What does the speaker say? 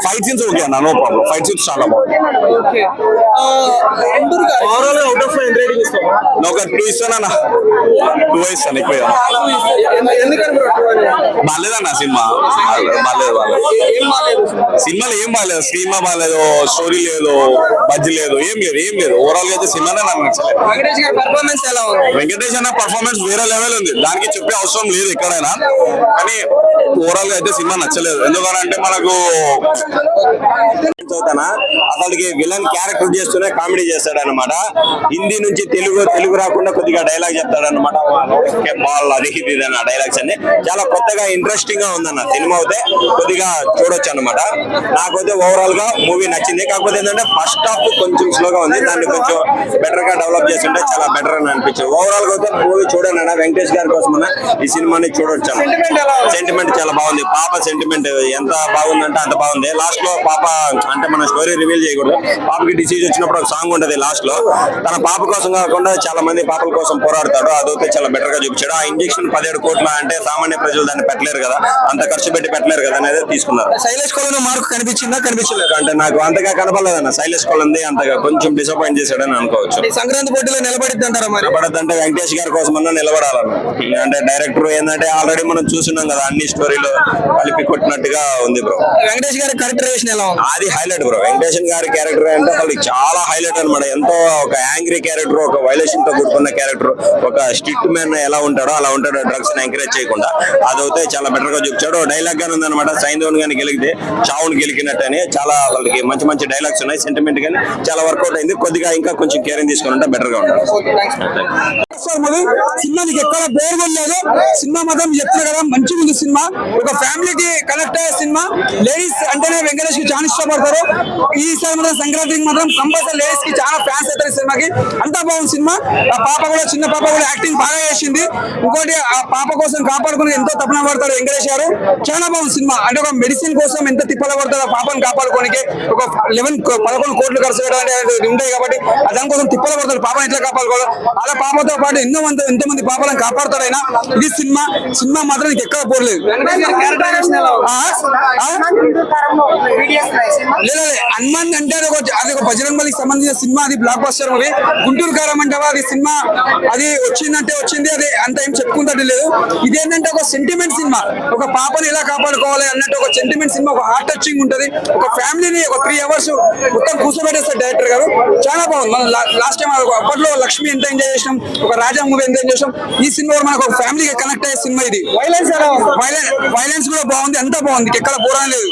Fight scenes okay అన్న, no problem. Fight scenes చాలా బాగుంది. ఒక 2 ఇస్తానన్న, 2 ఇస్తాను, ఎక్కువ బాగాలేదన్న సినిమా. సినిమాలో ఏం బాగాలేదు, సినిమా బాగాలేదు, స్టోరీ లేదు, బడ్జ్ లేదు, ఏం లేదు. ఓవరాల్ గా అయితే సినిమానే నాకు నచ్చలేదు. వెంకటేష్ అన్న పర్ఫార్మెన్స్ వేరే లెవెల్ ఉంది, దానికి చెప్పే అవసరం లేదు ఎక్కడైనా. కానీ ఓవరాల్ గా అయితే సినిమా నచ్చలేదు. ఎందుకంటే మనకు అసలుకి విలన్ క్యారెక్టర్ చేస్తూనే కామెడీ చేస్తాడు అనమాట. హిందీ నుంచి తెలుగు రాకుండా కొద్దిగా డైలాగ్ చెప్తాడు అనమాట. అది ఇది డైలాగ్స్ అన్ని చాలా కొత్తగా ఇంట్రెస్టింగ్ గా ఉందన్న సినిమా. అయితే కొద్దిగా చూడొచ్చు అనమాట. నాకైతే ఓవరాల్ గా మూవీ నచ్చింది. కాకపోతే ఏంటంటే ఫస్ట్ హాఫ్ కొంచెం స్లోగా ఉంది, దాన్ని కొంచెం బెటర్ గా డెవలప్ చేస్తుంటే చాలా బెటర్ అని అనిపించింది. ఓవరాల్ గా అయితే మూవీ చూడండి అన్న, వెంకటేష్ గారి కోసం ఈ సినిమాని చూడొచ్చు. సెంటిమెంట్ చాలా బాగుంది. పాప సెంటిమెంట్ ఎంత బాగుందంటే అంత బాగుంది. లాస్ట్ లో పాప అంటే మన స్టోరీ రివీల్ చేయకూడదు, పాపకి డిసీజ్ వచ్చినప్పుడు ఒక సాంగ్ ఉంటది లాస్ట్ లో. తన పాప కోసం కాకుండా చాలా మంది పాపల కోసం పోరాడతాడు. అదైతే చాలా బెటర్ గా చూపించాడు. ఆ ఇంజెక్షన్ 17 కోట్ల అంటే సామాన్య ప్రజలు దాన్ని పెట్టలేరు కదా, అంత ఖర్చు పెట్టి పెట్టలేరు కదా అనేది తీసుకున్నారు. శైలేష్ కొలన్ మార్కు కనిపించలేదు అంటే నాకు అంతగా కనపడలేదన్న. శైలేష్ కొలన్ అంతగా కొంచెం డిసప్పాయింట్ చేశాడని అనుకోవచ్చు. సంక్రాంతి పోటీలో నిలబడిద్ది అంటారా? నిలబడద్దంటే వెంకటేష్ గారి కోసం నిలబడాలన్న. అంటే డైరెక్టర్ ఏంటంటే ఆల్రెడీ మనం చూస్తున్నాం కదా, అన్ని స్టోరీలు కలిపి కొట్టినట్టుగా ఉంది బ్రో. వెంకటేష్ గారి క్యారెక్టరేషన్ ఎలా ఉంది? అది హైలైట్ బ్రో. వెంకటేష్ గారి క్యారెక్టర్ అంటే అసలు చాలా హైలైట్ అనమాట. ఎంతో ఒక యాంగ్రీ క్యారెక్టర్, ఒక వైలేషన్ తో కూడుకున్న క్యారెక్టర్, ఒక స్ట్రిక్ట్ మ్యాన్ ఎలా ఉంటాడో అలా ఉంటాడు, డ్రగ్స్ ని ఎంకరేజ్ చేయకుండా. అదైతే చాలా బెటర్ గా చూపించాడు. డైలాగ్ గానీ ఉందన్నమాట, సైంధవన్ గాని గెలిగితే చావును గెలికినట్టు అని చాలా వాళ్ళకి మంచి డైలాగ్స్ ఉన్నాయి. సెంటిమెంట్ గానీ చాలా వర్కౌట్ అయింది. కొద్దిగా ఇంకా కొంచెం కేరింగ్ తీసుకుని ఉంటే బెటర్ గా ఉంటుంది. సినిమా నీకు ఎక్కడ బోర్ కొనలేదు. సినిమా మాత్రం చెప్తున్నా కదా, మంచిగా ఉంది సినిమా. ఒక ఫ్యామిలీకి కనెక్ట్ అయ్యే సినిమా. లేడీస్ అంటేనే వెంకటేష్ కి చాలా ఇష్టపడతారు. ఈసారి మాత్రం సంక్రాంతికి మాత్రం కంపల్సరీ లేడీస్ కి చాలా ఫ్యాన్స్ అవుతారు సినిమాకి. అంతా బాగుంది సినిమా. ఆ పాప కూడా, చిన్న పాప కూడా యాక్టింగ్ బాగా చేసింది. ఇంకోటి ఆ పాప కోసం కాపాడుకుని ఎంతో తపన పడతాడు వెంకటేష్ గారు. చాలా బాగుంది సినిమా. అంటే ఒక మెడిసిన్ కోసం ఎంత తిప్పల పడతాడు ఆ పాపను కాపాడుకోనికి. ఒక 11 కోట్లు ఖర్చు పెట్టాలంటే ఉంటాయి కాబట్టి దానికోసం తిప్పల పడతాడు పాపను ఎట్లా కాపాడుకోవాలి. అలా పాపతో పాటు ఎంతో మంది పాపలను కాపాడుతాడు ఆయన. ఇది సినిమా మాత్రం నీకు ఎక్కడ పోలేదు. హనుమాన్ అంటే అది ఒక బజరంగ్ బలికి సంబంధించిన సినిమా. అది బ్లాక్ బస్టర్ మూవీ. గుంటూరు కారం అంటావా, అది సినిమా అది వచ్చిందంటే వచ్చింది, అది అంత ఏం చెప్పుకుంటట్టు లేదు. ఇదేంటంటే ఒక సెంటిమెంట్ సినిమా. ఒక పాపని ఎలా కాపాడుకోవాలి అన్నట్టు ఒక సెంటిమెంట్ సినిమా. ఒక హార్ట్ టచింగ్ ఉంటది. ఒక ఫ్యామిలీని ఒక 3 hours మొత్తం కూర్చోబెట్టేస్తారు డైరెక్టర్ గారు. చాలా బాగుంది. మనం లాస్ట్ టైం అప్పట్లో లక్ష్మి ఎంత ఎంజాయ్ చేసినాం, ఒక రాజా మూవీ ఎంత ఎంజాయ్ చేసాం. ఈ సినిమా మనకు ఒక ఫ్యామిలీకి కనెక్ట్ అయ్యే సినిమా ఇది. వైలెన్స్ కూడా బాగుంది, అంతా బాగుంది, ఎక్కడ పోరా లేదు.